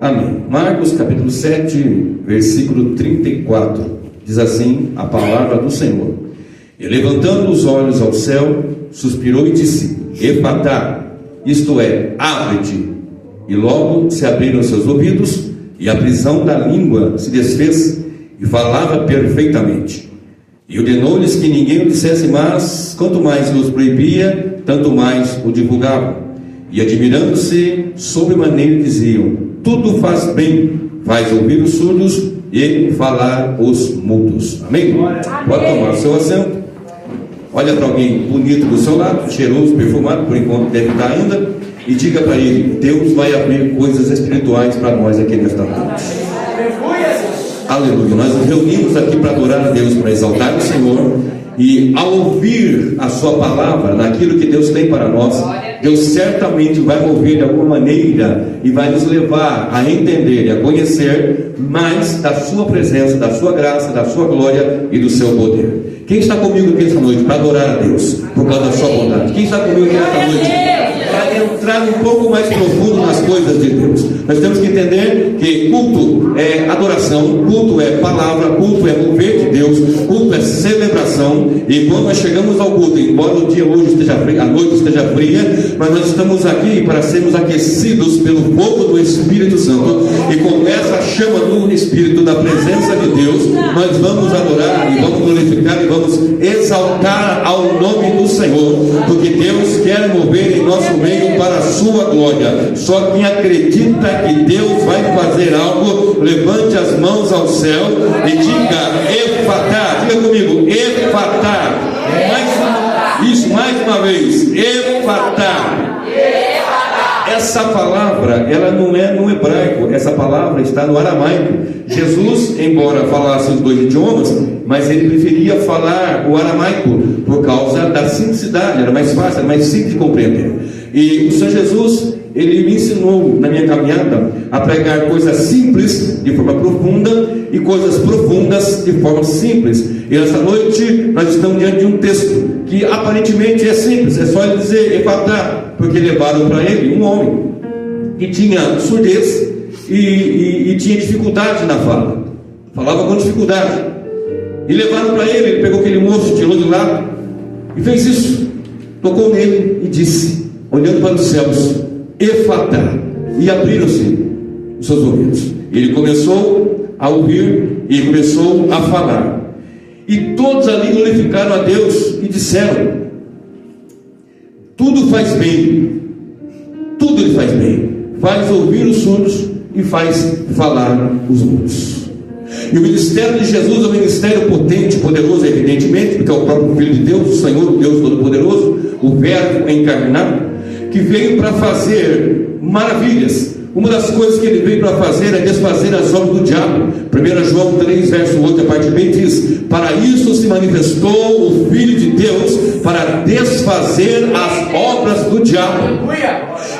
Amém. Marcos capítulo 7, versículo 34, diz assim a palavra do Senhor: E levantando os olhos ao céu, suspirou e disse: Efatá, isto é, abre-te. E logo se abriram seus ouvidos, e a prisão da língua se desfez, e falava perfeitamente. E ordenou-lhes que ninguém o dissesse, mas quanto mais os proibia, tanto mais o divulgavam. E admirando-se sobremaneira diziam: tudo faz bem, faz ouvir os surdos e falar os mudos. Amém? Pode tomar o seu assento. Olha para alguém bonito do seu lado, cheiroso, perfumado, por enquanto deve estar ainda, e diga para ele: Deus vai abrir coisas espirituais para nós aqui nesta noite. Aleluia. Nós nos reunimos aqui para adorar a Deus, para exaltar o Senhor, e ao ouvir a sua palavra, naquilo que Deus tem para nós, Deus certamente vai mover de alguma maneira e vai nos levar a entender e a conhecer mais da sua presença, da sua graça, da sua glória e do seu poder. Quem está comigo aqui esta noite para adorar a Deus por causa da sua bondade? Quem está comigo aqui esta noite para entrar um pouco mais profundo nas coisas de Deus? Nós temos que entender que culto é adoração, culto é palavra, culto é mover de Deus, culto é celebração. E quando nós chegamos ao culto, embora o dia hoje esteja frio, a noite esteja fria, mas nós estamos aqui para sermos aquecidos pelo fogo do Espírito Santo, e com essa chama do Espírito, da presença de Deus, nós vamos adorar e vamos glorificar e vamos exaltar ao nome do Senhor, porque Deus quer mover em nosso meio para a sua glória. Só quem acredita que Deus vai fazer algo, levante as mãos ao céu e diga: Efatá. Diga comigo: Efatá. Mais uma vez: Efatá. Essa palavra, ela não é no hebraico, essa palavra está no aramaico. Jesus, embora falasse os dois idiomas, mas ele preferia falar o aramaico por causa da simplicidade, era mais fácil, era mais simples de compreender. E o Senhor Jesus, ele me ensinou na minha caminhada a pregar coisas simples de forma profunda e coisas profundas de forma simples. E nessa noite nós estamos diante de um texto que aparentemente é simples, é só ele dizer Efatá, porque levaram para ele um homem que tinha surdez e tinha dificuldade na fala, falava com dificuldade, e levaram para ele. Ele pegou aquele moço, tirou de lado e fez isso, tocou nele e disse, olhando para os céus: Efatá, e abriram-se os seus ouvidos. Ele começou a ouvir e começou a falar, e todos ali glorificaram a Deus e disseram: tudo faz bem, tudo ele faz bem, faz ouvir os surdos e faz falar os mudos. E o ministério de Jesus é um ministério potente, poderoso, evidentemente, porque é o próprio Filho de Deus, o Senhor, o Deus Todo-Poderoso, o Verbo encarnado, que veio para fazer maravilhas. Uma das coisas que ele veio para fazer é desfazer as obras do diabo. 1 João 3, verso 8, a parte B diz: para isso se manifestou o Filho de Deus, para desfazer as obras do diabo.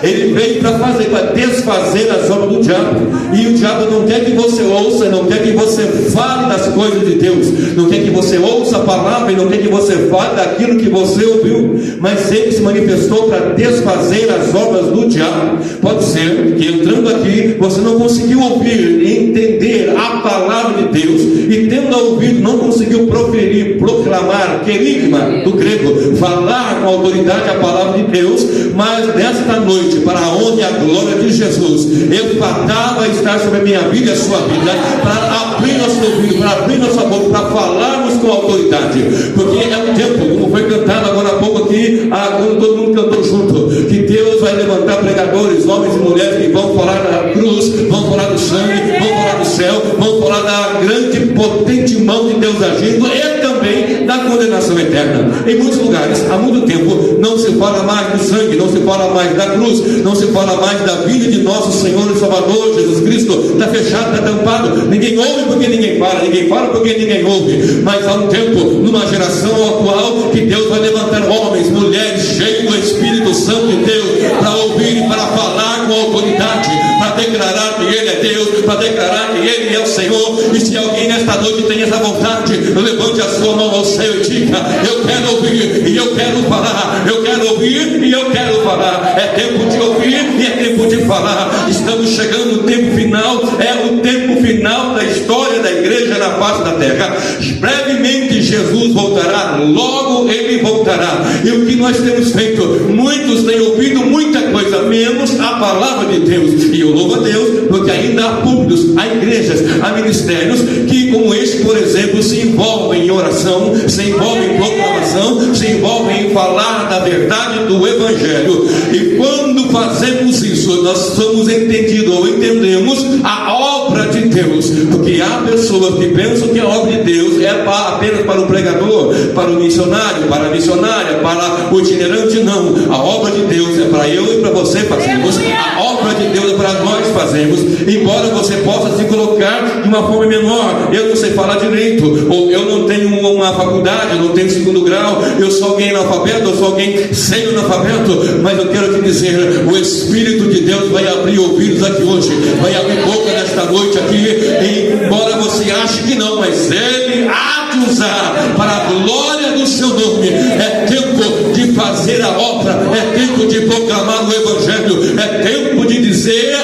Ele veio para desfazer as obras do diabo. E o diabo não quer que você ouça, não quer que você fale das coisas de Deus, não quer que você ouça a palavra e não quer que você fale daquilo que você ouviu. Mas ele se manifestou para desfazer as obras do diabo. Pode ser que entrando aqui você não conseguiu ouvir e entender a palavra de Deus, e tendo ouvido não conseguiu proferir, proclamar, querigma do grego, falar com autoridade a palavra de Deus. Mas nesta noite, para a honra e a glória de Jesus, Efatá vai estar sobre a minha vida e a sua vida, para abrir nosso ouvido, para abrir nossa boca, para falarmos com autoridade, porque é um tempo, como foi cantado agora há pouco aqui, quando todo mundo cantou junto, que Deus vai levantar pregadores, homens e mulheres, que vão falar da cruz, vão falar do sangue, vão falar do céu, vão falar da grande e potente mão de Deus agindo, e também da condenação eterna. Em muitos lugares, há muito tempo, não se fala mais do sangue, não se fala mais da cruz, não se fala mais da vida de nosso Senhor e Salvador Jesus Cristo. Está fechado, está tampado. Ninguém ouve porque ninguém fala porque ninguém ouve. Mas há um tempo, numa geração atual, que Deus vai levantar homens, mulheres cheios do Espírito Santo de Deus, para ouvir e para falar com autoridade, para declarar que Ele é Deus, para declarar que Ele é o Senhor. E se alguém nesta noite tem essa vontade, levante a sua mão ao céu e diga: eu quero ouvir e eu quero falar, eu quero ouvir e eu quero falar. É tempo de ouvir e é tempo de falar. estamos chegando no tempo final, é o tempo final da história da igreja na face da terra. Brevemente Jesus voltará, logo Ele voltará. E o que nós temos feito? Muitos têm ouvido muita coisa, menos a palavra de Deus. E eu louvo a Deus, porque ainda há púlpitos, há igrejas, há ministérios que, como este, por exemplo, se envolvem em oração, se envolvem em proclamação, se envolvem em falar da verdade do Evangelho. E quando fazemos isso, nós somos entendidos ou entendemos a obra de Deus. Porque há pessoas que pensam que a obra de Deus é apenas para o pregador, para o missionário, para a missionária, para o itinerante. Não, a obra de Deus é para eu e para você fazermos. A obra de Deus é para nós fazermos. Embora você possa se colocar de uma forma menor, eu não sei falar direito, ou eu não tenho uma faculdade, eu não tenho segundo grau, eu sou alguém analfabeto, eu sou alguém semi-analfabeto, mas eu quero te dizer, o Espírito de Deus vai abrir ouvidos aqui hoje, vai abrir boca nesta noite aqui, e embora você ache que não, mas Ele há de usar para a glória do seu nome. É tempo de fazer a obra, é tempo de proclamar o Evangelho, é tempo de dizer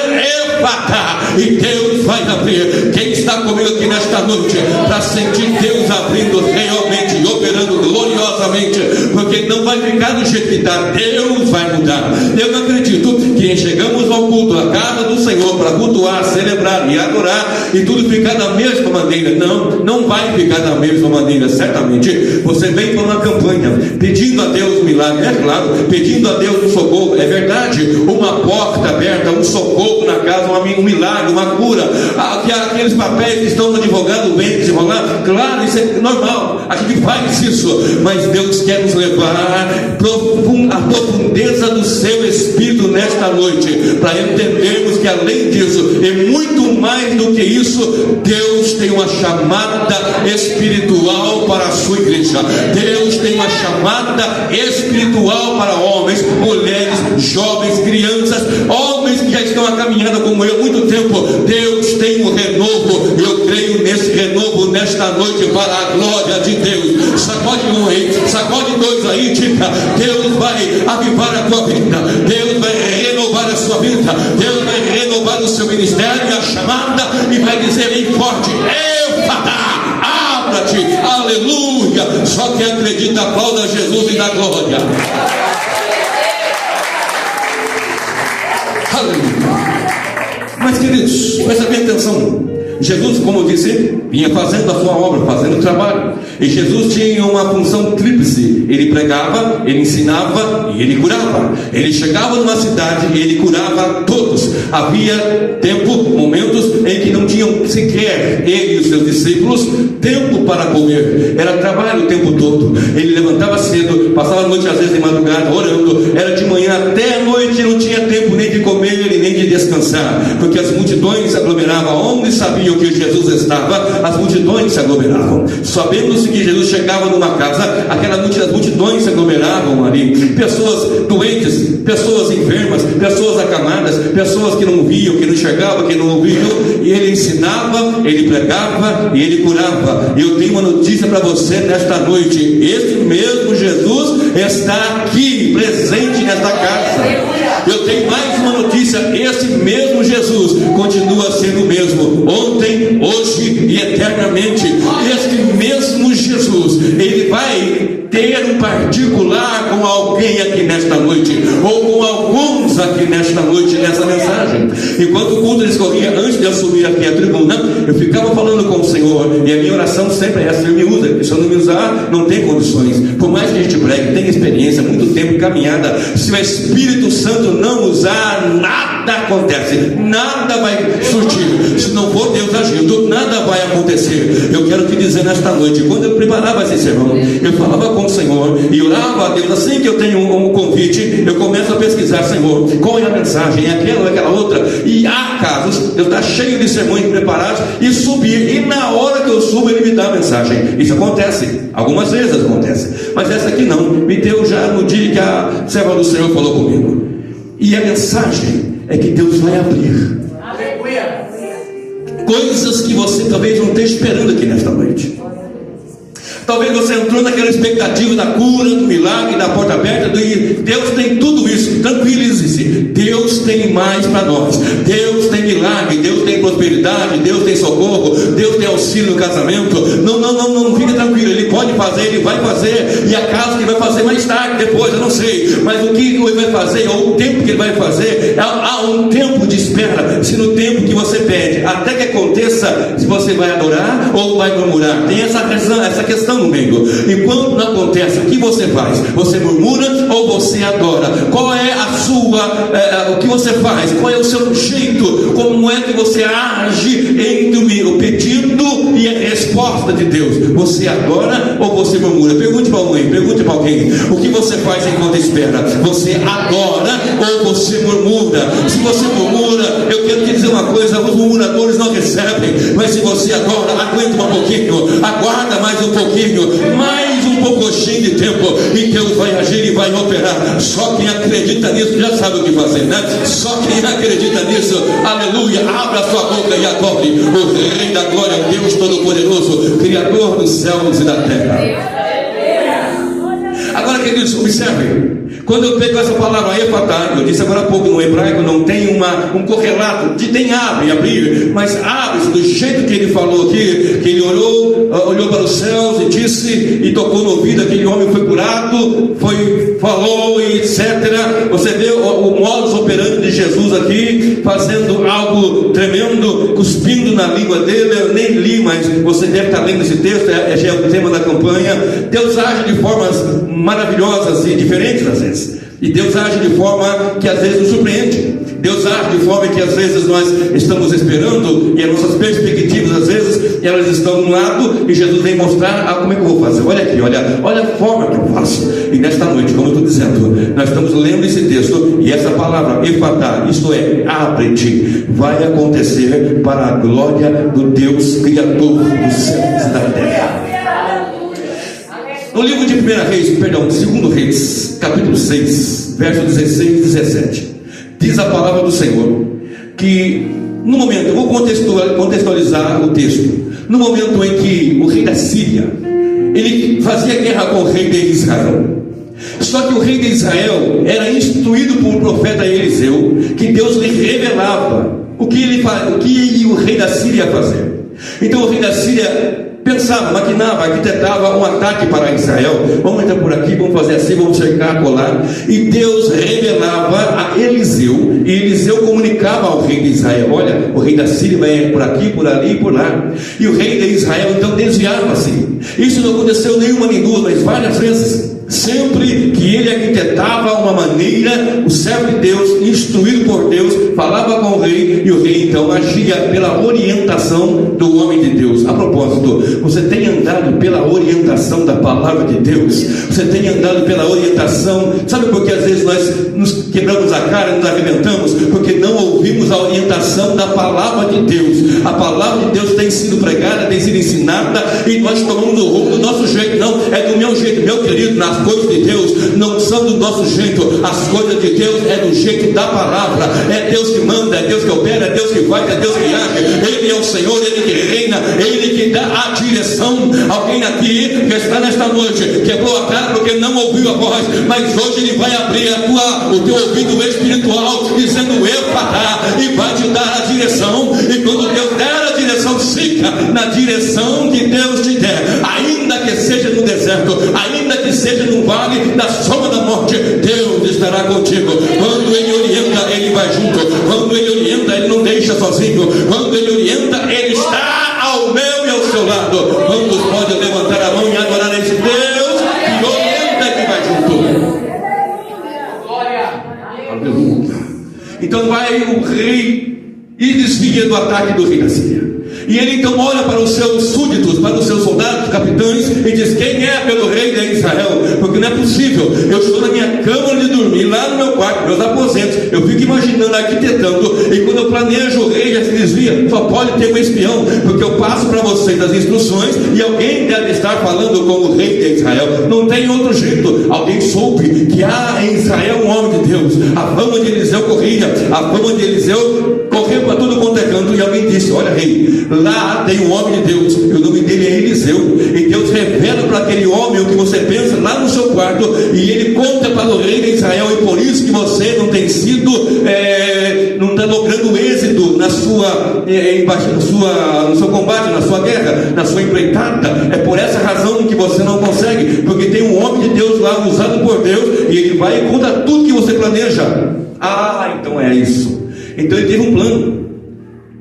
Efatá, e Deus vai abrir. Quem está comigo aqui nesta noite para sentir Deus abrindo realmente e operando gloriosamente, porque não vai ficar do jeito que está, Deus vai mudar. Eu não acredito que chegamos ao culto, à casa do Senhor, para cultuar, celebrar e adorar, e tudo ficar da mesma maneira. Não vai ficar da mesma maneira, certamente. Você vem para uma campanha pedindo a Deus um milagre, é claro, pedindo a Deus um socorro, é verdade, uma porta aberta, um socorro na casa, um milagre, uma cura, aqueles papéis que estão no advogado vem desenrolar, claro, isso é normal, a gente faz isso, mas Deus quer nos levar à profundeza do seu Espírito nesta noite, para entendermos que além disso, e muito mais do que isso, Deus tem uma chamada espiritual para a sua igreja. Deus tem uma chamada espiritual para homens, mulheres, jovens, crianças, homens que já estão a caminhada como eu há muito tempo. Deus tem um renovo, eu creio nesse renovo nesta noite para a glória de Deus. Sacode um aí, sacode dois aí, diga: Deus vai avivar a tua vida, Deus vai renovar a sua vida, Deus vai renovar o seu ministério e a chamada, e vai dizer bem forte: Efatá, abra-te, aleluia. Só quem acredita aplauda Jesus e dá glória. Aleluia. Mas queridos, presta bem atenção. Jesus, como eu disse, vinha fazendo a sua obra, fazendo o trabalho. E Jesus tinha uma função tríplice: ele pregava, ele ensinava e ele curava. Ele chegava numa cidade e ele curava todos. Havia momentos em que não tinham sequer ele e os seus discípulos tempo para comer. Era trabalho o tempo todo. Ele levantava cedo, passava a noite às vezes de madrugada orando. Era de manhã até a noite, não tinha tempo nem de comer e nem de descansar, porque as multidões se aglomeravam. Onde sabiam que Jesus estava, as multidões se aglomeravam. Sabendo-se que Jesus chegava numa casa, as multidões se aglomeravam ali. Pessoas doentes, pessoas enfermas, pessoas acamadas, pessoas que não viam, que não enxergavam, que não ouviam. E ele ensinava, ele pregava e ele curava. E eu tenho uma notícia para você nesta noite: esse mesmo Jesus está aqui, presente nesta casa. Eu tenho mais uma notícia: esse mesmo Jesus continua sendo o mesmo, ontem, hoje e eternamente. Este mesmo Jesus, ele vai ter um particular com alguém aqui nesta noite, ou com alguns aqui nesta noite, nessa mensagem. Enquanto o culto discorria, antes de eu subir aqui à tribuna, eu ficava falando com o Senhor, e a minha oração sempre é essa: Ele me usa, porque se eu não me usar, não tem condições. Por mais que a gente pregue, tem experiência, muito tempo caminhada, se o Espírito Santo não usar, nada acontece, nada vai surtir. Se não for Deus agindo, nada vai acontecer. Eu quero te dizer nesta noite, quando eu preparava esse sermão, eu falava com o Senhor e orava a Deus. Assim que eu tenho um convite, eu começo a pesquisar: Senhor, qual é a mensagem? É aquela ou aquela outra? E há casos, eu estou cheio de sermões preparados e subir, e na hora que eu subo, Ele me dá a mensagem. Isso acontece, algumas vezes acontece, mas essa aqui não, me deu já no dia que a serva do Senhor falou comigo. E a mensagem é que Deus vai abrir coisas que você talvez não esteja esperando aqui nesta noite. Talvez você entrou naquela expectativa da cura, do milagre, da porta aberta. Deus tem tudo isso. Tranquilize-se. Deus tem mais para nós. Deus tem milagre, Deus tem prosperidade, Deus tem socorro, Deus tem auxílio no casamento. Não fique tranquilo. Ele pode fazer, Ele vai fazer. E a casa que Ele vai fazer mais tarde, depois, eu não sei. Mas o que Ele vai fazer, ou o tempo que Ele vai fazer, há um tempo de espera. Se no tempo que você pede, até que aconteça, se você vai adorar ou vai murmurar. Tem essa questão no meio. E quando não acontece, o que você faz? Você murmura ou você adora? Qual é a sua, o que você faz? Qual é o seu jeito? Como é que você age entre o pedido e a resposta de Deus? Você adora ou você murmura? Pergunte para alguém, pergunte para alguém. O que você faz enquanto espera? Você adora ou você murmura? Se você murmura, eu quero te dizer uma coisa: os murmuradores não recebem. Mas se você adora, aguenta um pouquinho, aguarda mais um pouquinho, mais um pouquinho de tempo, e Deus vai agir e vai operar. Só quem acredita nisso já sabe o que fazer, né? Só quem acredita nisso, aleluia, abra a sua boca e adore o Rei da Glória, Deus Todo-Poderoso, Criador dos céus e da terra. Agora, queridos, observem. Quando eu pego essa palavra efatá, eu disse agora há pouco, no hebraico não tem um correlato, tem abrir, mas abre-se do jeito que ele falou aqui, que ele olhou para os céus e disse, e tocou no ouvido, aquele homem foi curado, falou e etc. Você vê o modus operandi de Jesus aqui, fazendo algo tremendo, cuspindo na língua dele. Eu nem li, mas você deve estar lendo esse texto, já é o tema da campanha. Deus age de formas maravilhosas e diferentes às vezes. E Deus age de forma que às vezes nos surpreende. Deus age de forma que às vezes nós estamos esperando, e as nossas perspectivas às vezes elas estão de um lado, e Jesus vem mostrar como é que eu vou fazer. Olha aqui, olha a forma que eu faço. E nesta noite, como eu estou dizendo, nós estamos lendo esse texto, e essa palavra efatá, isto é, abre-te, vai acontecer para a glória do Deus Criador dos céus e da terra. No livro de 2 Reis, capítulo 6, versos 16 e 17, diz a palavra do Senhor que, no momento, eu vou contextualizar o texto, no momento em que o rei da Síria, ele fazia guerra com o rei de Israel. Só que o rei de Israel era instruído por um profeta Eliseu, que Deus lhe revelava o que o rei da Síria ia fazer. Então o rei da Síria pensava, maquinava, arquitetava um ataque para Israel. Vamos entrar por aqui, vamos fazer assim, vamos cercar, colar. E Deus revelava a Eliseu, e Eliseu comunicava ao rei de Israel: olha, o rei da Síria vai por aqui, por ali e por lá. E o rei de Israel então desviava-se. Isso não aconteceu nenhuma nem duas, mas várias vezes. Sempre que ele arquitetava uma maneira, o servo de Deus, instruído por Deus, falava com o rei, e o rei então agia pela orientação do homem de Deus. A propósito, você tem andado pela orientação da palavra de Deus? Você tem andado pela orientação? Sabe por que às vezes nós nos quebramos a cara, nos arrebentamos? Porque não ouvimos a orientação da palavra de Deus. A palavra de Deus tem sido pregada, tem sido ensinada, e nós tomamos o rumo do nosso jeito. Não, é do meu jeito, meu querido. Nas coisas de Deus não são do nosso jeito. As coisas de Deus é do jeito da palavra. É Deus que manda, é Deus que opera, é Deus que faz, é Deus que age. Ele é o Senhor, Ele que reina, Ele que dá a direção. Alguém aqui que está nesta noite quebrou a cara porque não ouviu a voz, mas hoje Ele vai abrir o teu ouvido espiritual, dizendo efatá, e vai te dar a direção. E quando Deus der a direção, siga na direção que Deus te der, ainda que seja no deserto, ainda que seja no vale da sombra da morte, Deus estará contigo. Quando Ele orienta, Ele vai junto. Quando Ele orienta, Ele não deixa sozinho. Quando Ele orienta, Ele está ao meu e ao seu lado. Quantos podem levantar a mão e adorar esse Deus que orienta e que vai junto? Aleluia. Então vai o rei e desvia do ataque do rei da Síria. E ele então olha para os seus súditos, para os seus soldados, capitães, e diz: quem é pelo rei de Israel? Porque não é possível, eu estou na minha cama de dormir, lá no meu quarto, meus aposentos, eu fico imaginando, arquitetando, e quando eu planejo o rei já se desvia. Só pode ter um espião, porque eu passo para vocês as instruções, e alguém deve estar falando com o rei de Israel. Não tem outro jeito. Alguém soube que há em Israel um homem de Deus. A fama de Eliseu corria, a fama de Eliseu correu para tudo quanto é canto, e alguém disse: olha, rei, lá tem um homem de Deus, e o nome dele é Eliseu, e Deus revela para aquele homem o que você pensa lá no seu quarto, e ele conta para o rei de Israel, e por isso que você não tem sido, não está logrando êxito no seu combate, na sua guerra, na sua empreitada. É por essa razão que você não consegue, porque tem um homem de Deus lá, usado por Deus, e ele vai e conta tudo que você planeja. Ah, então é isso. Então ele teve um plano.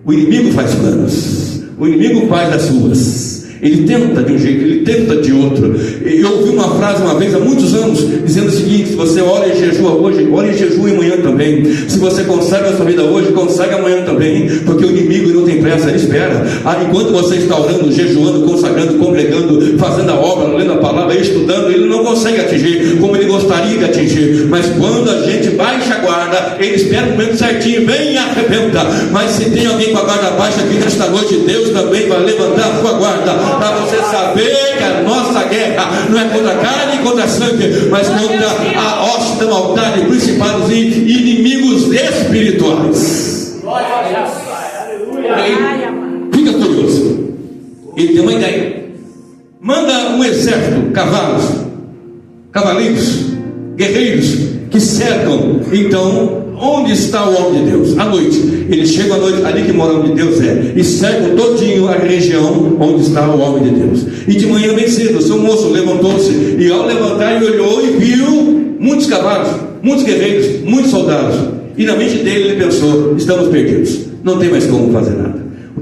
O inimigo faz planos, o inimigo faz as suas. Ele tenta de um jeito, ele tenta de outro. Eu ouvi uma frase uma vez há muitos anos dizendo o seguinte: se você ora e jejua hoje, ora e jejua amanhã também. Se você consegue a sua vida hoje, consegue amanhã também, porque o inimigo não tem pressa, ele espera. Enquanto você está orando, jejuando, consagrando, congregando, fazendo a obra, lendo a palavra, estudando, ele não consegue atingir como ele gostaria de atingir. Mas quando a gente baixa a guarda, ele espera o momento certinho, vem e arrebenta. Mas se tem alguém com a guarda baixa aqui nesta noite, Deus também vai levantar a sua guarda, para você saber que a nossa guerra não é contra a carne e contra a sangue, mas contra a hoste da maldade, principados e inimigos espirituais. Fica curioso. Ele tem uma ideia. Manda um exército, cavalos, cavaleiros, guerreiros que cercam. Então, onde está o homem de Deus? À noite, eles chegam à noite, ali que mora o homem de Deus e cercam todinho a região onde está o homem de Deus. E de manhã bem cedo, o seu moço levantou-se, e ao levantar ele olhou e viu muitos cavalos, muitos guerreiros, muitos soldados. E na mente dele ele pensou: estamos perdidos, não tem mais como fazer nada. O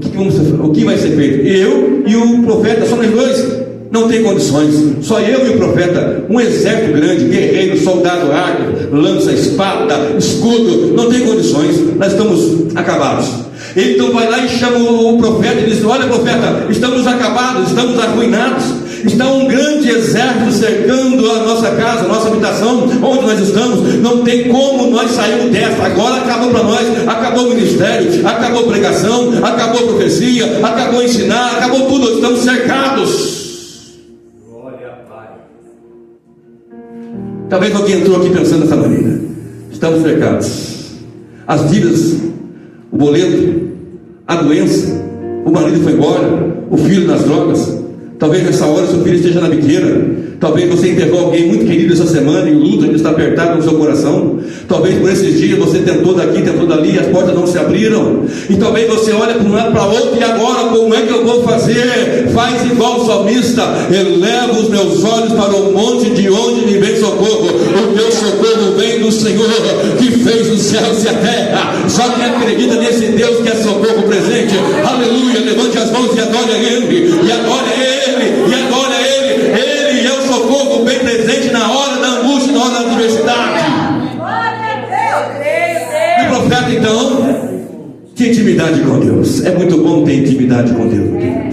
que vai ser feito? Eu e o profeta, só nós dois. Não tem condições, só eu e o profeta. Um exército grande, guerreiro, soldado, arco, lança, espada, escudo, não tem condições, nós estamos acabados. Ele então vai lá e chama o profeta e diz: olha, profeta, estamos acabados, estamos arruinados, está um grande exército cercando a nossa casa, a nossa habitação, onde nós estamos, não tem como nós sairmos dessa. Agora acabou para nós, acabou o ministério, acabou a pregação, acabou a profecia, acabou ensinar, acabou tudo, estamos cercados. Talvez alguém entrou aqui pensando dessa maneira: estamos cercados, as dívidas, o boleto, a doença, o marido foi embora, o filho nas drogas. Talvez nessa hora seu filho esteja na biqueira. Talvez você enterrou alguém muito querido essa semana e o luto ainda está apertado no seu coração. Talvez por esses dias você tentou daqui, tentou dali, as portas não se abriram. E talvez você olha para um lado para outro: e agora como é que eu vou fazer? Faz igual o salmista: eleva os meus olhos para o monte de onde me vem socorro. O meu socorro vem do Senhor, que fez os céus e a terra. Só quem acredita nesse Deus que é socorro presente, aleluia, levante as mãos e adore a Ele, e adore a Ele, e adore a Ele. Ele é o socorro bem presente na hora da angústia, na hora da adversidade. E o profeta então tinha intimidade com Deus. É muito bom ter intimidade com Deus, querido.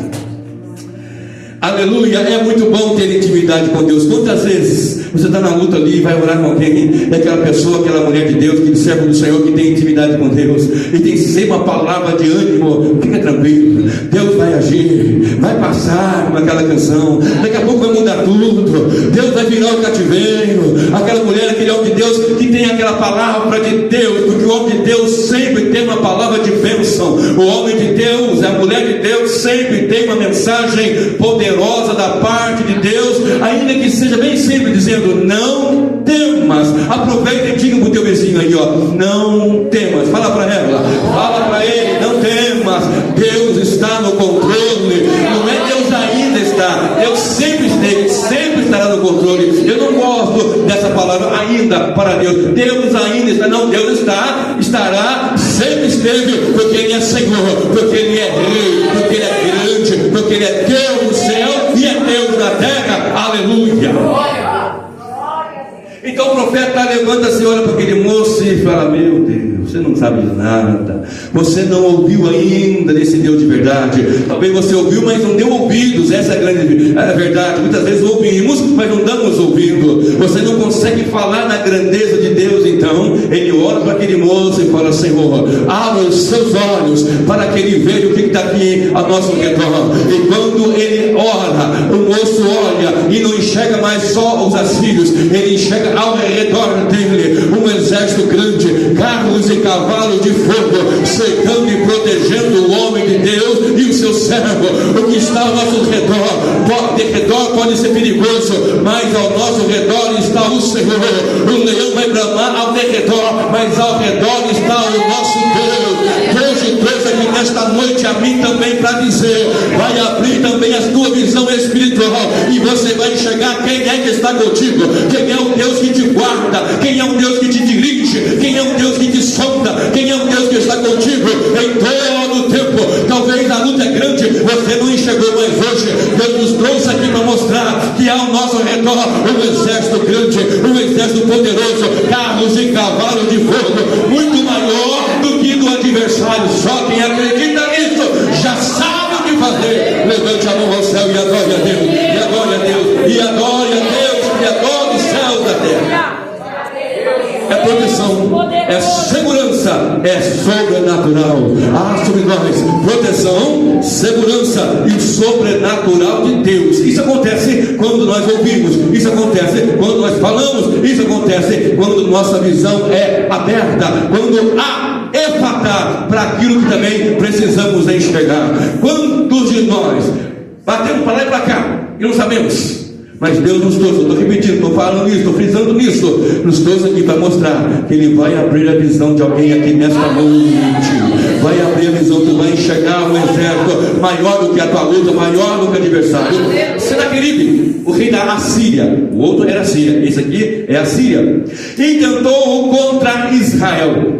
Aleluia, é muito bom ter intimidade com Deus. Quantas vezes você está na luta ali e vai orar com alguém, é aquela pessoa, aquela mulher de Deus, que serve do Senhor, que tem intimidade com Deus, e tem sempre uma palavra de ânimo: fica tranquilo, Deus vai agir, vai passar com aquela canção, daqui a pouco vai mudar tudo, Deus vai virar o cativeiro. Aquela mulher, aquele homem de Deus que tem aquela palavra de Deus, porque o homem de Deus sempre tem uma palavra de bênção. O homem de Deus, a mulher de Deus sempre tem uma mensagem poderosa da parte de Deus, ainda que seja bem simples, dizendo: não temas. Aproveita e diga para o teu vizinho aí, não temas. Fala para ela, fala para ele: não temas, Deus está no controle. Não é Deus ainda está, Deus sempre esteve, sempre estará no controle. Eu não gosto dessa palavra ainda para Deus. Deus ainda está, não, Deus está, estará, sempre esteve, porque Ele é Senhor, porque Ele é Rei, porque Ele é grande, porque Ele é Deus no céu e é Deus na terra. Aleluia. Então o profeta levanta-se, olha para aquele moço e fala: meu Deus, você não sabe de nada, você não ouviu ainda desse Deus de verdade. Talvez você ouviu, mas não deu ouvidos. Essa é a grande verdade. Muitas vezes ouvimos, mas não damos ouvido. Você não consegue falar na grandeza de Deus. Então ele olha para aquele moço e fala: Senhor, abra os seus olhos para que ele veja o que está aqui a nosso redor. E quando ele ora, o moço olha e não enxerga mais só os assírios, ele enxerga ao redor dele um exército grande, carros e cavalos de fogo, cercando servo. O que está ao nosso redor pode ser perigoso, mas ao nosso redor está o Senhor. O leão vai bramar ao redor, mas ao redor está o nosso Deus. Deus trouxe aqui nesta noite a mim também para dizer: vai abrir também a tua visão espiritual, e você vai enxergar quem é que está contigo, quem é o Deus que te guarda, quem é o Deus que te dirige, quem é o Deus que te sonda, quem é o Deus que está contigo em todo o tempo. Talvez a luta é grande, você não enxergou, mas hoje Deus nos trouxe aqui para mostrar que ao nosso redor um exército grande, um exército poderoso, carros e cavalos de fogo, muito maior do que do adversário. Só quem acredita nisso já sabe o que fazer. Levante a mão ao céu e adore a Deus, e adore a Deus, e adore a Deus, e adore o céu da terra. É proteção, é segurança, é sobrenatural. Há sobre nós proteção, segurança e sobrenatural de Deus. Isso acontece quando nós ouvimos, isso acontece quando nós falamos, isso acontece quando nossa visão é aberta, quando há efatá para aquilo que também precisamos enxergar. Quantos de nós batemos para lá e para cá e não sabemos? Mas Deus nos trouxe, eu estou repetindo, estou falando isso, estou frisando nisso, nos trouxe aqui para mostrar que Ele vai abrir a visão de alguém aqui nesta noite. Vai abrir a visão, tu vai enxergar um exército maior do que a tua luta, maior do que o adversário. Senaqueribe, o rei da Assíria, o outro era a Síria, esse aqui é a Síria, intentou contra Israel,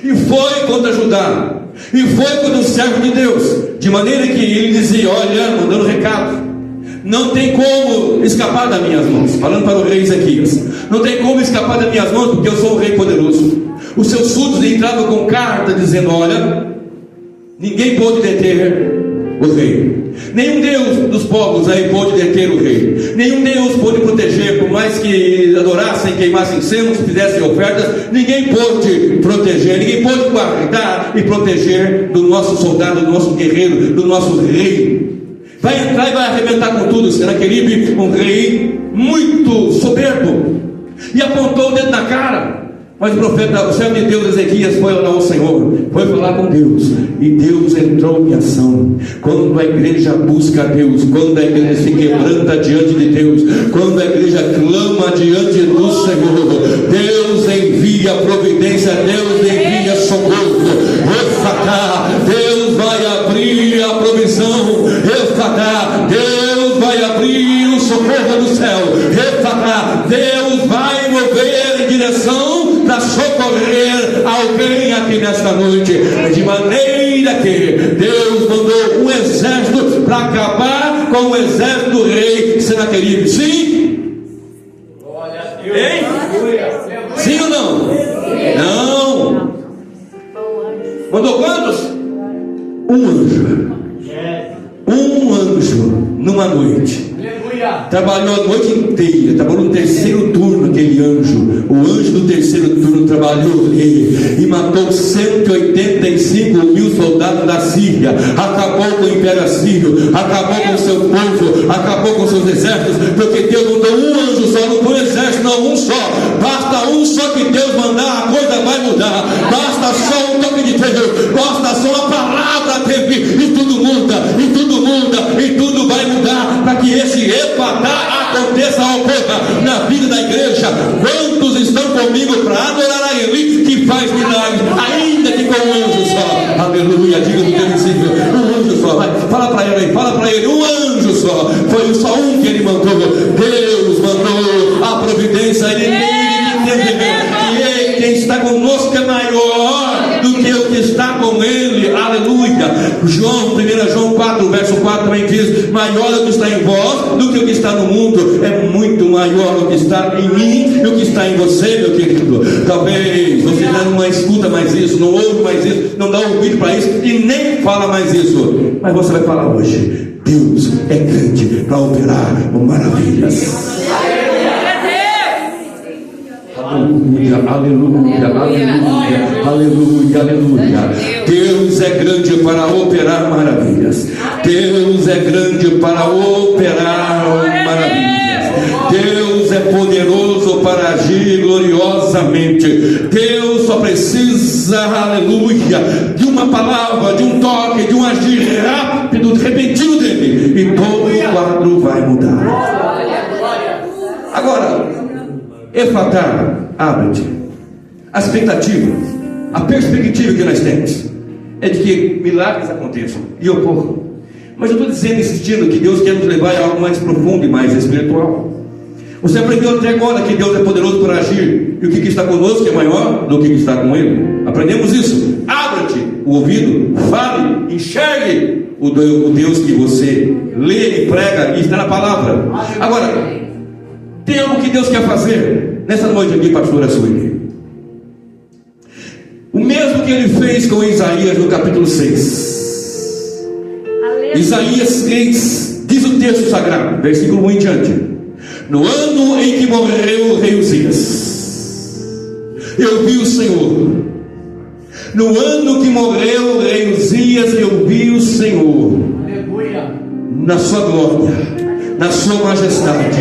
e foi contra Judá, e foi contra o servo de Deus, de maneira que ele dizia, olha, mandando recado: não tem como escapar das minhas mãos. Falando para o rei Ezequias, não tem como escapar das minhas mãos, porque eu sou um rei poderoso. Os seus súditos entravam com carta dizendo: olha, ninguém pode deter o rei. Nenhum Deus dos povos aí pode deter o rei. Nenhum Deus pode proteger, por mais que adorassem, queimassem incenso, fizessem ofertas. Ninguém pode proteger, ninguém pode guardar e proteger do nosso soldado, do nosso guerreiro, do nosso rei. Vai entrar e vai arrebentar com tudo. Senaqueribe, um rei muito soberbo, e apontou o dedo na cara. Mas o profeta, o servo de Deus Ezequias, foi orar ao Senhor, foi falar com Deus, e Deus entrou em ação. Quando a igreja busca a Deus, quando a igreja se quebranta diante de Deus, quando a igreja clama diante do Senhor, Deus envia providência, Deus envia socorro. Efatá, Deus vai abrir a provisão. Efatá, Deus vai abrir o socorro do céu. Efatá, Deus vai mover em direção para socorrer alguém aqui nesta noite, de maneira que Deus mandou um exército para acabar com o exército do rei Senaqueribe. Sim? Hein? Sim ou não? Não. Mandou quantos? Um anjo. Um anjo numa noite. Trabalhou a noite inteira, trabalhou no terceiro turno. Aquele anjo, o anjo do terceiro turno, trabalhou e matou 185 mil soldados da Síria. Acabou com o império assírio, acabou com o seu povo, acabou com seus exércitos, porque Deus não deu um anjo só, não foi um exército, não, um só. Basta um só que Deus mandar, a coisa vai mudar. Basta só um toque de Deus, basta só a palavra teve, e tudo muda, e tudo muda, e tudo vai mudar, para que esse efatá aconteça, ocorra na vida da igreja. Quantos estão comigo para adorar a Ele, que faz milagres, ainda que com um anjo só? Aleluia, diga do teu discípulo, um anjo só. Vai, fala para ele, um anjo só. Foi só um que Ele mandou. Deus mandou a providência. Ele entendeu que quem está conosco é maior do que o que está com Ele. Aleluia. João, 1 João 4, verso 4 também diz: maior é o que está em vós do que o que está no mundo. É muito maior o que está em mim e o que está em você, meu querido. Talvez você não escuta mais isso, não ouve mais isso, não dá ouvido para isso e nem fala mais isso, mas você vai falar hoje: Deus é grande para operar maravilhas. Aleluia, aleluia, aleluia, aleluia, aleluia. Deus é grande para operar maravilhas. Deus é grande para operar maravilhas. Deus é poderoso para agir gloriosamente. Deus só precisa, aleluia, de uma palavra, de um toque, de um agir rápido rápido, repentino dele, e todo o quadro vai mudar. Agora, Efatá, abre-te. A expectativa, a perspectiva que nós temos é de que milagres aconteçam e ocorram. Mas eu estou dizendo, insistindo, que Deus quer nos levar a algo mais profundo e mais espiritual. Você aprendeu até agora que Deus é poderoso para agir, e o que está conosco é maior do que está com Ele. Aprendemos isso. Abra-te o ouvido, fale, enxergue o Deus que você lê e prega e está na palavra. Agora, tem algo que Deus quer fazer nessa noite aqui, pastora Sueli. O mesmo que Ele fez com Isaías no capítulo 6. Isaías 6, diz o texto sagrado, versículo 1 em diante: no ano em que morreu o rei Uzias, eu vi o Senhor. No ano que morreu o rei Uzias, eu vi o Senhor na sua glória, na sua majestade,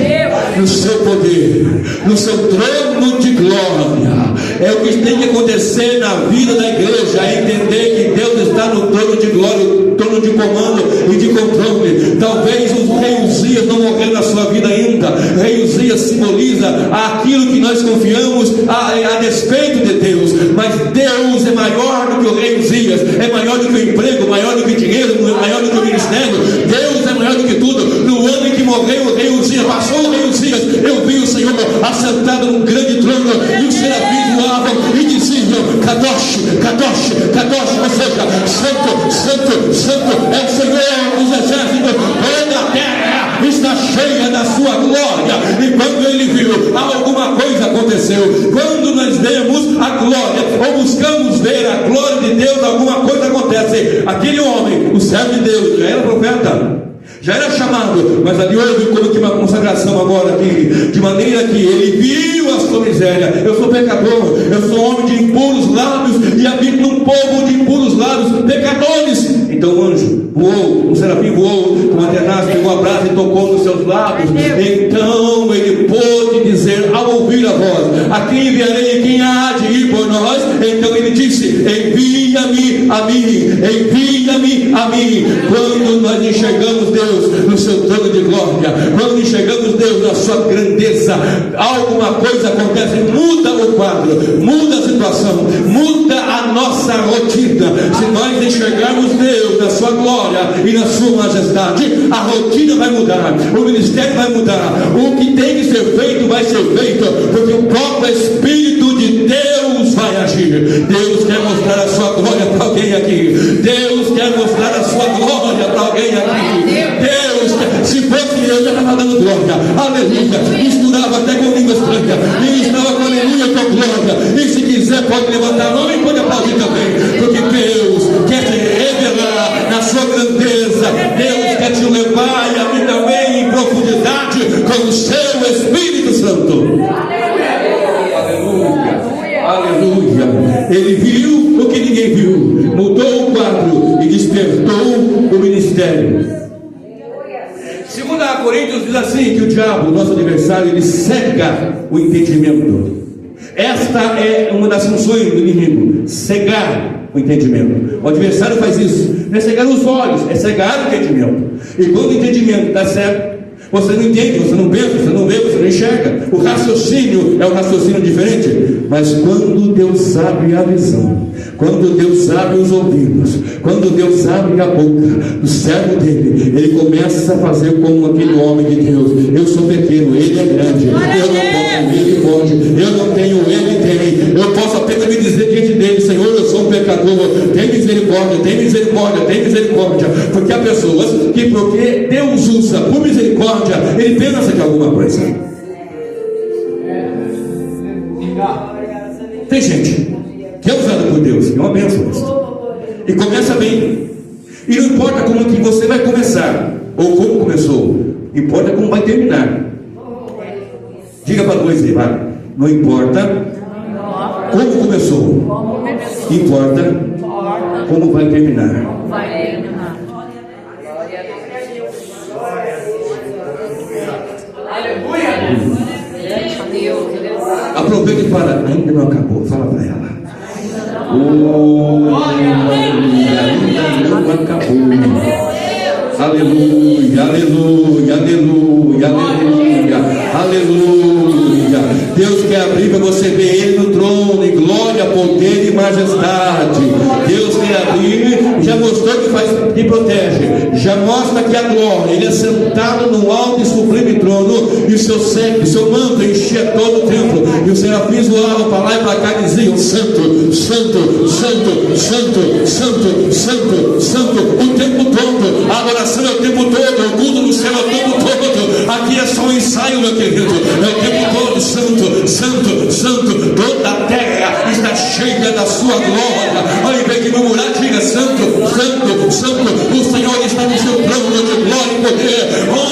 no seu poder, no seu trono de glória. É o que tem que acontecer na vida da igreja, é entender que Deus está no trono de glória, no trono de comando e de controle. Talvez o rei Uzias não morreu na sua vida ainda. O rei Uzias simboliza aquilo que nós confiamos a despeito de Deus, mas Deus é maior do que o rei Uzias, é maior do que o emprego, maior do que o dinheiro, maior do que o ministério. Deus é maior do que tudo. No ano em que morreu o rei Uzias, passou o rei Uzias, eu vi o Senhor assentado num grande trono, e os serafins voavam e diziam: Kadosh, Kadosh, Kadosh, ou seja, santo, santo, santo é o Senhor dos exércitos. Toda a terra está cheia da sua glória. E quando ele viu, alguma coisa aconteceu. Quando nós vemos a glória, ou buscamos ver a glória de Deus, alguma coisa acontece. Aquele homem, o servo de Deus, já era profeta, já era chamado, mas ali houve como que uma consagração agora aqui, de maneira que ele viu a sua miséria. Eu sou pecador, eu sou homem de impuros lábios, e habito num povo de impuros lábios, pecadores. Então o anjo voou, o serafim voou com uma tenaz, pegou a brasa e tocou nos seus lábios. Então ele pôde dizer, ao ouvir a voz: a quem enviarei, quem há de ir por nós? Então ele disse: envia-me a mim, envia-me a mim. Quando nós enxergamos Deus no seu trono de glória, quando enxergamos Deus na sua grandeza, alguma coisa acontece, muda o quadro, muda a situação, muda a nossa rotina. Se nós enxergarmos Deus na sua glória e na sua majestade, a rotina vai mudar, o ministério vai mudar, o que tem que ser feito vai ser feito, porque o próprio Espírito de Deus vai agir. Deus quer mostrar a sua glória para alguém aqui. Deus quer mostrar a sua glória para alguém aqui. Deus, se fosse eu, já estava dando glória, aleluia, misturava até com língua estranha, e estava com aleluia, com glória. E se quiser pode levantar a mão e pode aplaudir também, porque Deus quer te revelar na sua grandeza. Deus quer te levar e a mim também em profundidade com o seu Espírito Santo. Aleluia, aleluia. Ele viu o que ninguém viu, mudou o quadro e despertou o ministério. 2 Coríntios diz assim, que o diabo, nosso adversário, ele cega o entendimento. Esta é uma das funções do inimigo, cegar o entendimento. O adversário faz isso, não é cegar os olhos, é cegar o entendimento. E quando o entendimento está cego, você não entende, você não pensa, você não vê, você não enxerga. O raciocínio é um raciocínio diferente. Mas quando Deus abre a visão, quando Deus abre os ouvidos, quando Deus abre a boca do servo dele, ele começa a fazer como aquele homem de Deus: eu sou pequeno, ele é grande, eu não posso, ele pode, eu não tenho, ele tem. Eu posso apenas me dizer diante dele: Senhor, eu sou um pecador, tem misericórdia, tem misericórdia, tem misericórdia. Porque há pessoas que, porque Deus usa por misericórdia, ele pensa que é alguma coisa. Tem gente que é usada por Deus, é uma bênção isso. E começa bem. E não importa como que você vai começar, ou como começou, importa como vai terminar. Diga para dois aí, vai. Não importa como começou, importa como vai terminar. Aproveita e fala: ainda não acabou. Fala para ela: ainda não acabou. Aleluia, aleluia, aleluia, aleluia, aleluia. Deus quer abrir para você ver Ele no trono, em glória, poder e majestade. Deus quer abrir, já mostrou que faz e protege, já mostra que a glória, Ele é sentado no alto e sublime trono, e o seu séquito, o seu manto enchia todo o templo, e os serafins voavam para lá e para cá e diziam: Santo, Santo, Santo, Santo, Santo, Santo, Santo, o tempo todo. A adoração é o tempo todo, o culto no céu é o tempo todo. Aqui é só um ensaio, meu querido, é o tempo todo. Santo, Santo, Santo, toda a terra está cheia da sua glória. Ao invés de murmurar, diga: Santo, Santo, Santo, o Senhor está no seu trono de glória e poder.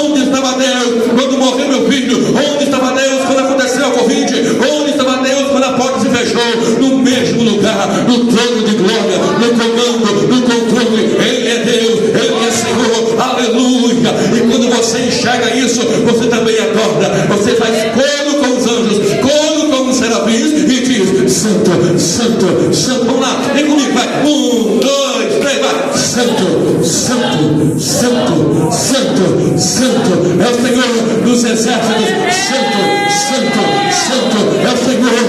Onde estava Deus quando morreu meu filho? Onde estava Deus quando aconteceu a Covid? Onde estava Deus quando a porta se fechou? No mesmo lugar, no trono de glória, no comando, no controle. Ele é Deus, Ele é Senhor, aleluia. E quando você enxerga isso, você também adora. Você faz coro com os anjos, coro com os serafins e diz: Santo, Santo, Santo. Vamos lá, vem comigo, vai. 1, 2, 3, vai. Santo, Santo, Santo, Santo, Santo é o Senhor dos exércitos. Santo, Santo, Santo é o Senhor.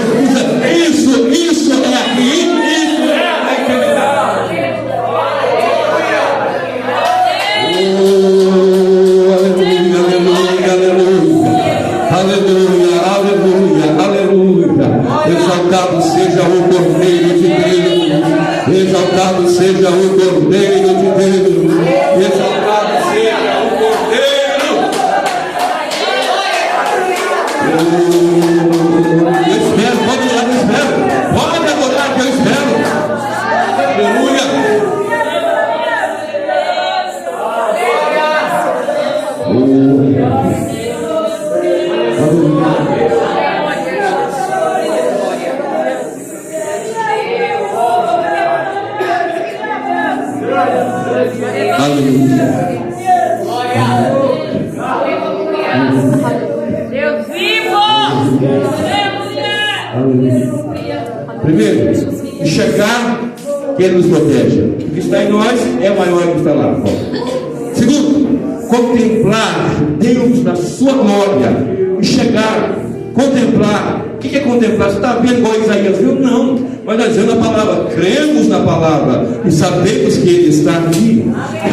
Isso é aqui, isso é a eternidade. Aleluia, aleluia, aleluia. Exaltado seja o Cordeiro de Deus. Exaltado seja o Cordeiro de Deus. Exaltado seja o Cordeiro. Eu espero, pode orar, eu espero. Pode adorar que eu espero. Aleluia. Deus vivo! Primeiro, enxergar que Ele nos protege. O que está em nós é maior que está lá fora. Segundo, contemplar Deus na sua glória. Enxergar, contemplar. O que é contemplar? Você está vendo igual Isaías viu? Não. Mas nós dizendo a palavra, cremos na palavra e sabemos que Ele está aqui.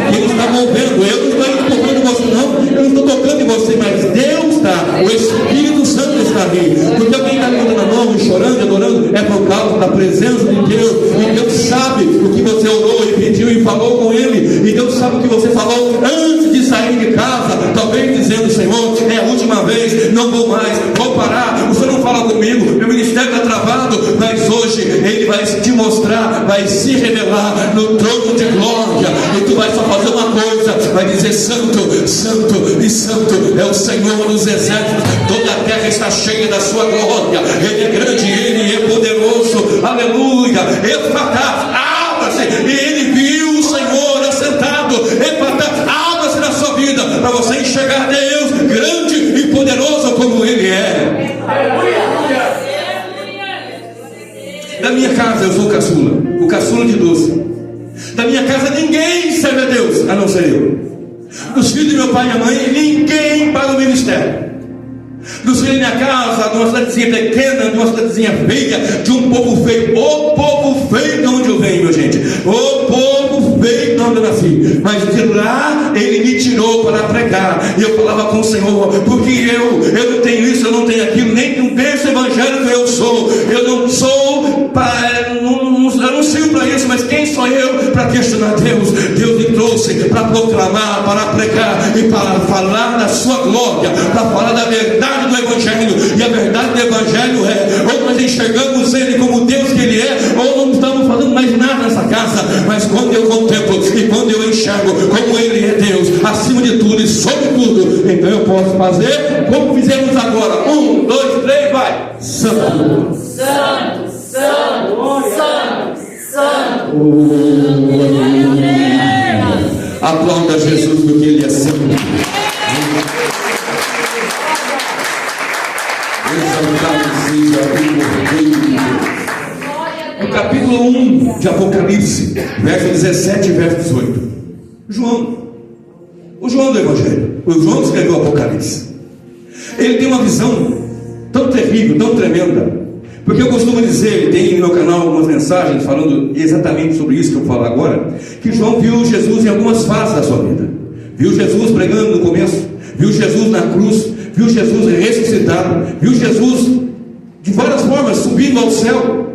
Que Ele está movendo. Eu não estou tocando você, não. Eu não estou tocando em você, mas Deus está. O Espírito Santo está ali. Porque alguém está levantando a mão, chorando, adorando, é por causa da presença de Deus. E Deus sabe o que você orou e pediu e falou com Ele. E Deus sabe o que você falou antes de sair de casa. Talvez dizendo: Senhor, é a última vez, não vou mais, vou parar. O Senhor não fala comigo, meu ministério está travado. Mas hoje Ele vai te mostrar, vai se revelar no trono de glória. E tu vai só fazer uma coisa, vai dizer: Santo, Santo e Santo é o Senhor dos exércitos. Toda a terra está cheia da sua glória. Ele é grande, Ele é poderoso. Aleluia. Efatá, abra-se. E ele viu o Senhor assentado. Efatá, abra-se na sua vida para você enxergar Deus grande e poderoso como Ele é. Da minha casa eu sou o caçula de 12. Da minha casa ninguém serve a Deus, a não ser eu. Dos filhos de meu pai e minha mãe, ninguém para o ministério. Dos filhos da minha casa, de uma cidadezinha pequena, de uma cidadezinha feia, de um povo feio. O povo feio de onde eu venho, meu gente. O povo veio de onde eu nasci, mas de lá Ele me tirou para pregar. E eu falava com o Senhor: porque eu não tenho isso, eu não tenho aquilo, nem desse evangelho que eu sou. Eu não sou, eu não sirvo para isso, mas quem sou eu para questionar Deus? Deus me trouxe para proclamar, para pregar e para falar da sua glória, para falar da verdade do evangelho. E a verdade do evangelho é: ou nós enxergamos Ele como Deus que Ele é, ou não estamos fazendo mais nada nessa casa. Mas quando eu contemplo e quando eu enxergo como Ele é Deus, acima de tudo e sobre tudo, então eu posso fazer como fizemos agora. 1, 2, 3, vai. Santo, Santo, Santo, Santo, Santo. Aplauda Jesus porque Ele é santo. No capítulo 1 de Apocalipse, verso 17 e verso 18, João, O João do Evangelho, o João escreveu o Apocalipse. Ele tem uma visão tão terrível, tão tremenda, porque eu costumo dizer, tem no meu canal algumas mensagens falando exatamente sobre isso que eu vou falar agora, que João viu Jesus em algumas fases da sua vida. Viu Jesus pregando no começo, viu Jesus na cruz, viu Jesus ressuscitado, viu Jesus de várias formas subindo ao céu.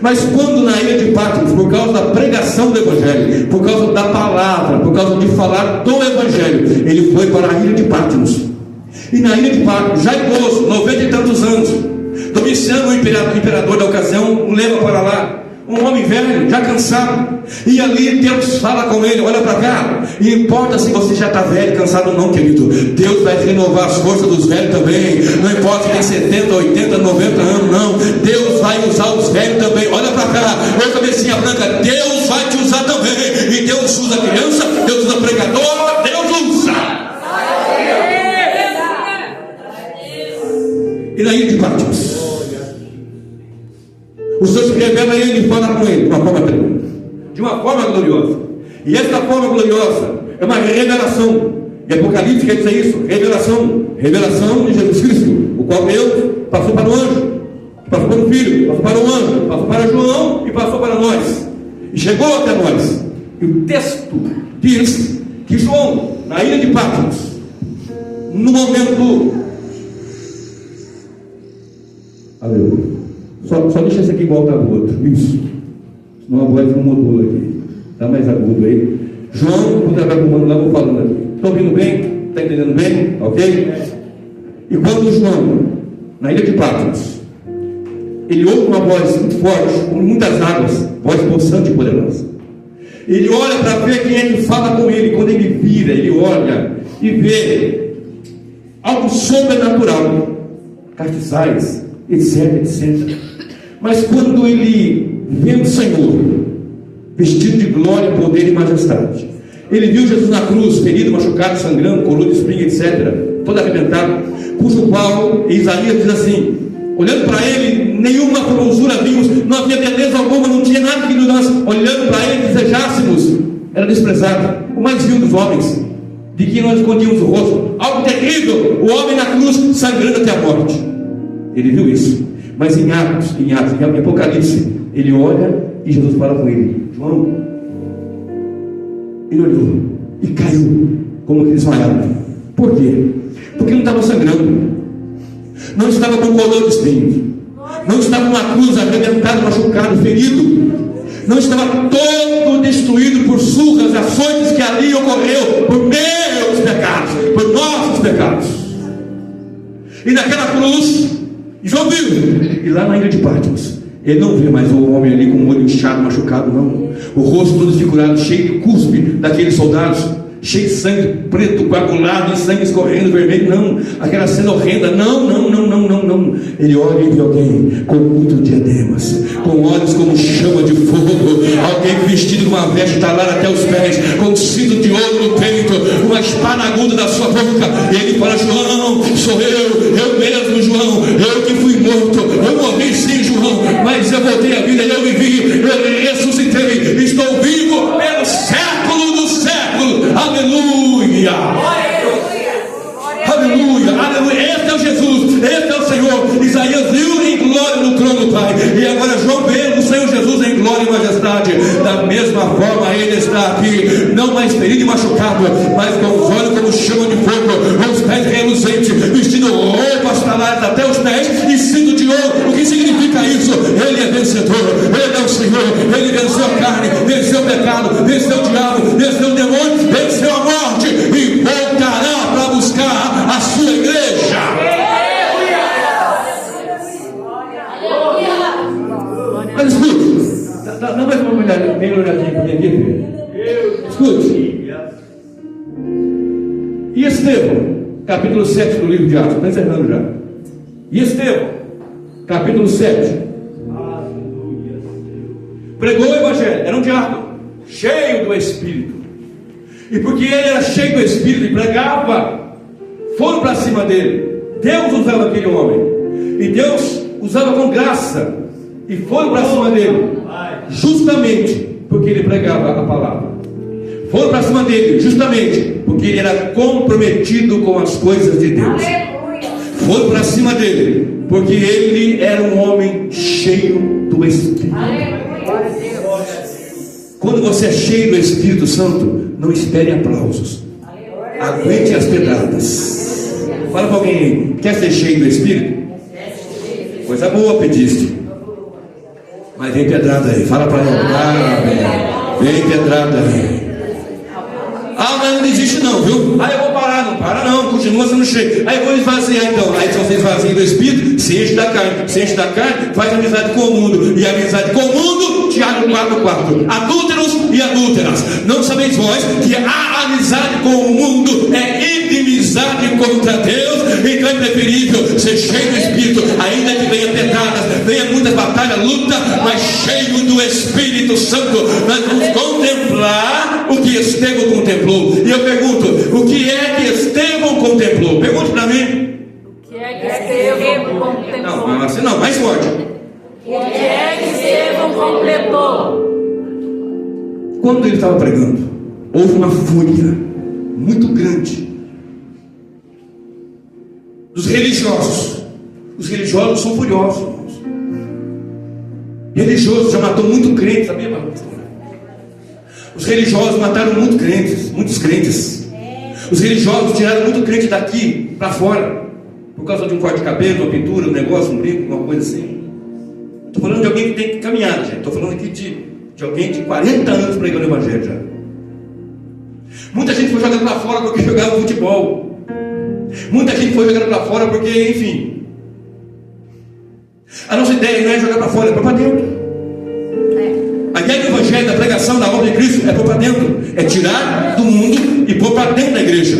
Mas quando na ilha de Patmos, por causa da pregação do Evangelho, por causa da palavra, por causa de falar do Evangelho, ele foi para a ilha de Patmos. E na ilha de Patmos, já idoso, 90 e tantos anos, Domiciano, o imperador da ocasião, o leva para lá. Um homem velho, já cansado. E ali Deus fala com ele: olha para cá. E importa se você já está velho, cansado ou não, querido. Deus vai renovar as forças dos velhos também. Não importa se tem 70, 80, 90 anos, não. Deus vai usar os velhos também. Olha para cá. Ô cabecinha branca, Deus vai te usar também. E Deus usa criança, Deus usa pregador, Deus usa. E na ilha de Patmos, o Senhor se revela a ele e fala com ele de uma forma tremenda, de uma forma gloriosa. E essa forma gloriosa é uma revelação. E Apocalipse quer dizer isso: revelação. Revelação de Jesus Cristo, o qual Deus passou para o anjo, passou para o Filho, passou para o anjo, passou para João e passou para nós. E chegou até nós. E o texto diz que João, na ilha de Patmos, no momento... Aleluia. Só deixa esse aqui igual está o outro. Isso. Senão a voz não modula aqui. Está mais agudo aí. João, quando estava arrumando lá, vou falando aqui. Está ouvindo bem? Está entendendo bem? Ok? E quando João, na ilha de Patmos, ele ouve uma voz muito forte, com muitas águas, voz possante e poderosa. Ele olha para ver quem é que fala com ele. Quando ele vira, ele olha e vê algo sobrenatural, castiçais, etc, etc. Mas quando ele vê o Senhor vestido de glória, poder e majestade, ele viu Jesus na cruz, ferido, machucado, sangrando, coroa de espinho, etc, todo arrebentado, cujo qual Isaías diz assim, olhando para ele, nenhuma formosura vimos, não havia beleza alguma, não tinha nada que nós, olhando para ele, desejássemos, era desprezado, o mais vil dos homens, de quem nós escondíamos o rosto, algo terrível, o homem na cruz, sangrando até a morte. Ele viu isso. Mas em Apocalipse, ele olha e Jesus fala com ele: João. Ele olhou e caiu como que desmaiado. Por quê? Porque não estava sangrando, não estava com coroa de espinhos, não estava numa cruz arrebentado, machucado, ferido, não estava todo destruído por surras, açoites que ali ocorreu por meus pecados, por nossos pecados. E naquela cruz João viu, e lá na ilha de Patmos, ele não vê mais o homem ali com o olho inchado, machucado, não. O rosto todo desfigurado, cheio de cuspe daqueles soldados, cheio de sangue preto, coagulado, e sangue escorrendo, vermelho, não. Aquela cena horrenda, não. Ele olha e vê alguém com muito diademas, com olhos como chama de fogo, alguém vestido com uma veste talada até os pés, com um cinto de ouro no peito, uma espada aguda da sua boca. E ele fala: João, sou eu mesmo, João, eu que fui morto, eu morri sim, João, mas eu voltei à vida, eu vivi, eu ressuscitei, estou vivo pelo século do século. Aleluia! Aleluia, aleluia, este é o Jesus, este é o Senhor. Isaías viu em glória no trono do Pai, e agora João vê o Senhor Jesus em glória e majestade. Da mesma forma ele está aqui, não mais ferido e machucado, mas com os olhos como chama de fogo, com os pés reluzentes, vestindo roupas taladas até os pés e cinto de ouro. O que significa isso? Ele é vencedor, ele é o Senhor, ele venceu a carne, venceu o pecado, venceu o diabo, venceu o demônio, venceu a morte e voltará para buscar a sua igreja. Mas escute, dá mais uma olhadinha, bem olhadinha para mim aqui, filho. Escute. E Estevão, capítulo 7 do livro de Atos, está encerrando já. E Estevão, capítulo 7, pregou o evangelho, era um diácono, cheio do Espírito. E porque ele era cheio do Espírito e pregava, foram para cima dele. Deus usava aquele homem, e Deus usava com graça, e foram para cima dele, justamente porque ele pregava a palavra. Foram para cima dele, justamente porque ele era comprometido com as coisas de Deus. Foram para cima dele, porque ele era um homem cheio do Espírito. Quando você é cheio do Espírito Santo, não espere aplausos. Aguente as pedradas. Fala para alguém, quer ser cheio do Espírito? Coisa boa pediste. Mas vem pedrada aí, fala para ele. Vem pedrada aí. Ah, mas não desiste não, viu? Aí eu vou parar, não para não, continua sendo cheio. Aí eu vou esvaziar então. Aí se você esvazia do Espírito, se enche da carne. Se enche da carne, faz amizade com o mundo. E amizade com o mundo, Tiago 4:4. Adúlteros e adúlteras, não sabeis vós que a amizade com o mundo é inimizade contra Deus? Então é preferível ser cheio do Espírito, ainda que venha pedradas, venha muitas batalhas, luta, mas cheio do Espírito Santo. Nós vamos contemplar o que Estevão contemplou. E eu pergunto, o que é que Estevão contemplou? Pergunte para mim. O que é que Estevão contemplou? Não, assim não, mais forte. O que é que Estevão contemplou? Quando ele estava pregando, houve uma fúria muito grande dos religiosos. Os religiosos são furiosos, irmãos. Religioso já matou muito crente, sabia, irmão? Os religiosos mataram muitos crentes. Os religiosos tiraram muito crente daqui para fora, por causa de um corte de cabelo, uma pintura, um negócio, um brinco, uma coisa assim. Estou falando de alguém que tem caminhada, gente. Estou falando aqui de alguém de 40 anos pregando o Evangelho já. Muita gente foi jogando para fora porque jogava futebol. Muita gente foi jogando para fora porque, enfim. A nossa ideia não é jogar para fora, é para dentro. A ideia do Evangelho, da pregação, da obra de Cristo é pôr para dentro, é tirar do mundo e pôr para dentro da igreja.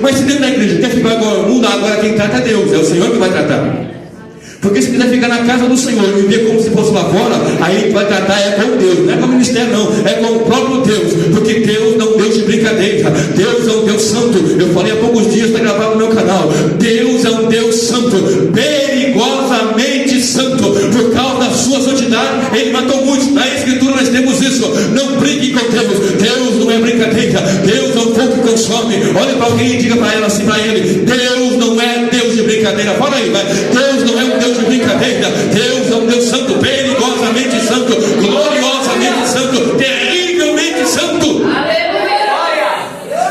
Mas se dentro da igreja quer ficar agora o mundo, agora quem trata é Deus, é o Senhor que vai tratar. Porque se quiser ficar na casa do Senhor e viver como se fosse lá fora, aí vai tratar é com Deus, não é com o ministério não, é com o próprio Deus, porque Deus não é um Deus de brincadeira, Deus é um Deus santo. Eu falei há poucos dias, está gravado no meu canal, Deus é um Deus santo, perigosamente santo. Por causa da sua santidade, Ele matou muitos. Na Escritura nós temos isso. Não brinque com Deus, Deus não é brincadeira, Deus é um fogo que consome. Olha para alguém e diga para ela assim, para ele, Deus não é Deus de brincadeira. Fala aí, vai. Deus não é um Deus de brincadeira, Deus é um Deus santo, perigosamente santo, gloriosamente santo, terrivelmente santo.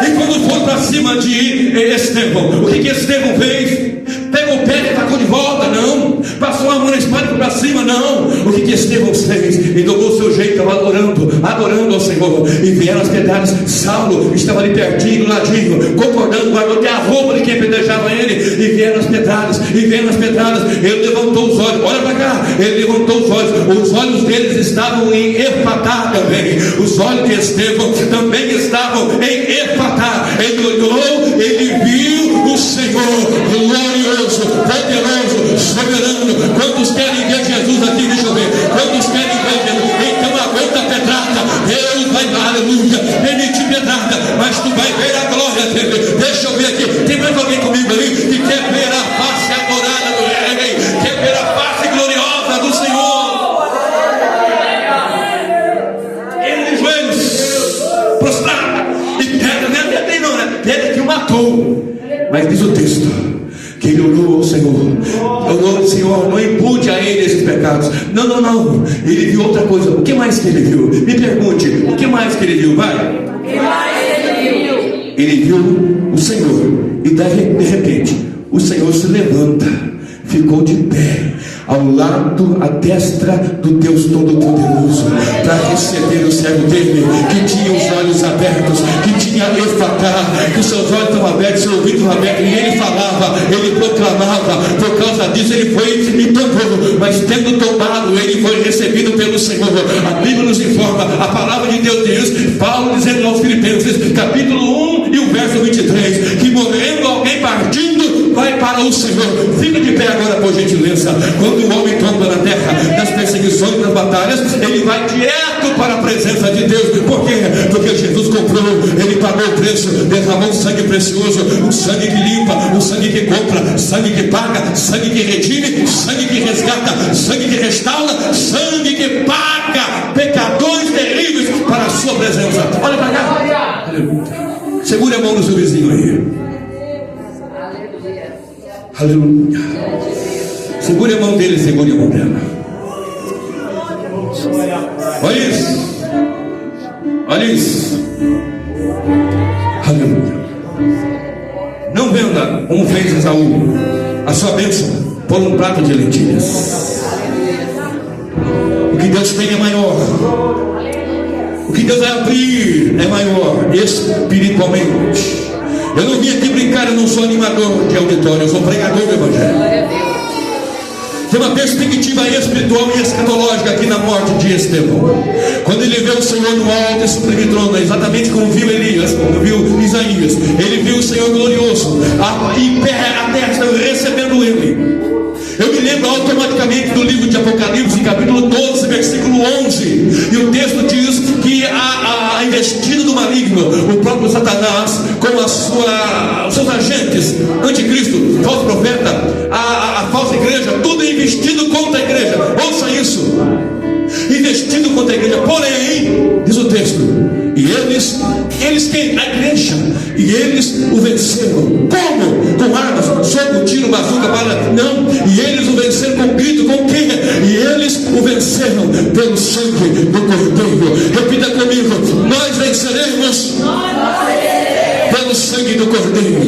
E quando for para cima de Estevão, o que Estevão fez? Pegou o pé e tacou de volta? Não. Passou a mão na espada para cima? Não. O que Estevão fez? Ele tomou o seu jeito, estava adorando ao Senhor, e vieram as pedradas. Saulo estava ali pertinho, do ladinho, concordando, guardou até a roupa de quem apedrejava ele, e vieram as pedradas, ele levantou os olhos, olha para cá, ele levantou os olhos deles estavam em Efatá também, os olhos de Estevão também estavam em Efatá. Ele olhou, ele viu o Senhor glorioso, poderoso, soberano. Quantos querem ver Jesus aqui? Deixa eu ver. Quantos querem ver Jesus? Então aguenta a pedrada. Deus vai dar, aleluia, permite pedrada, mas tu vai ver a glória dele. Deixa eu ver aqui. Tem mais alguém comigo ali que quer ver a face adorada do Rei? Quer ver a face gloriosa do Senhor? Ele de joelhos, prostrado, e pedra, não é pedra que o matou. Mas diz o texto que ele orou ao Senhor, Senhor, não impute a ele esses pecados. Não, ele viu outra coisa. O que mais que ele viu? Me pergunte, o que mais que ele viu? Vai. O que mais ele viu? Ele viu o Senhor, e de repente o Senhor se levanta, ficou de pé ao lado, à destra do Deus Todo-Poderoso, para receber o servo dele, que tinha os olhos abertos, que tinha Efatá, que os seus olhos estavam abertos, seus ouvidos estavam abertos, e ele falava, ele proclamava. Por causa disso ele foi e tomou, mas tendo tomado, ele foi recebido pelo Senhor. A Bíblia nos informa, a palavra de Deus diz, Paulo dizendo aos Filipenses, capítulo 1 e o verso 23, que morrendo alguém partindo, vai para o Senhor. Fica de pé agora, por gentileza. Quando o homem tomba na terra, nas perseguições, nas batalhas, ele vai direto para a presença de Deus. Por quê? Porque Jesus comprou, ele pagou o preço, derramou um sangue precioso, um sangue que limpa, um sangue que compra, sangue que paga, sangue que redime, sangue que resgata, sangue que restaura, sangue que paga pecadores terríveis para a sua presença. Olha para cá. Segure a mão do seu vizinho aí. Aleluia. Segure a mão dele, segure a mão dela. Olha isso. Olha isso. Aleluia. Não venda, como fez Esaú, a sua bênção por um prato de lentilhas. O que Deus tem é maior. O que Deus vai abrir é maior espiritualmente. Eu não vim aqui brincar, eu não sou animador de auditório, eu sou pregador do Evangelho. Tem uma perspectiva espiritual e escatológica aqui na morte de Estevão. Quando ele vê o Senhor no alto e sublime trono, exatamente como viu Elias, como viu Isaías, ele viu o Senhor glorioso, e a terra está recebendo ele. Eu me lembro automaticamente do livro de Apocalipse, capítulo 12, versículo 11. E o texto diz que a investida do maligno, o próprio Satanás, com os seus agentes, anticristo, falso profeta, a falsa igreja, tudo é investido contra a igreja. Ouça isso. Investido contra a igreja. Porém, diz o texto, e eles quem? A igreja. E eles o venceram. Como? Com armas, soco, tiro, bazuca, bala. Não. E eles o venceram com grito. Com quê? E eles o venceram pelo sangue do Cordeiro. Repita comigo. Nós venceremos pelo sangue do Cordeiro.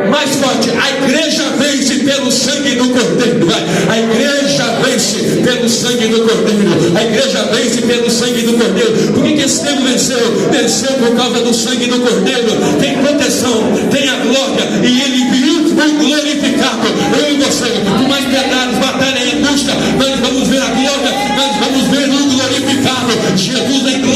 Mais forte. A igreja vence pelo sangue do Cordeiro. A igreja vence pelo sangue do Cordeiro. A igreja vence pelo sangue do Cordeiro. Por que Estevão venceu? Venceu por causa do sangue do Cordeiro. Tem proteção, tem a glória, e ele viu o glorificado. Eu e você, por mais pedradas, batalha e angústia, nós vamos ver a glória, nós vamos ver o glorificado. Jesus em glória.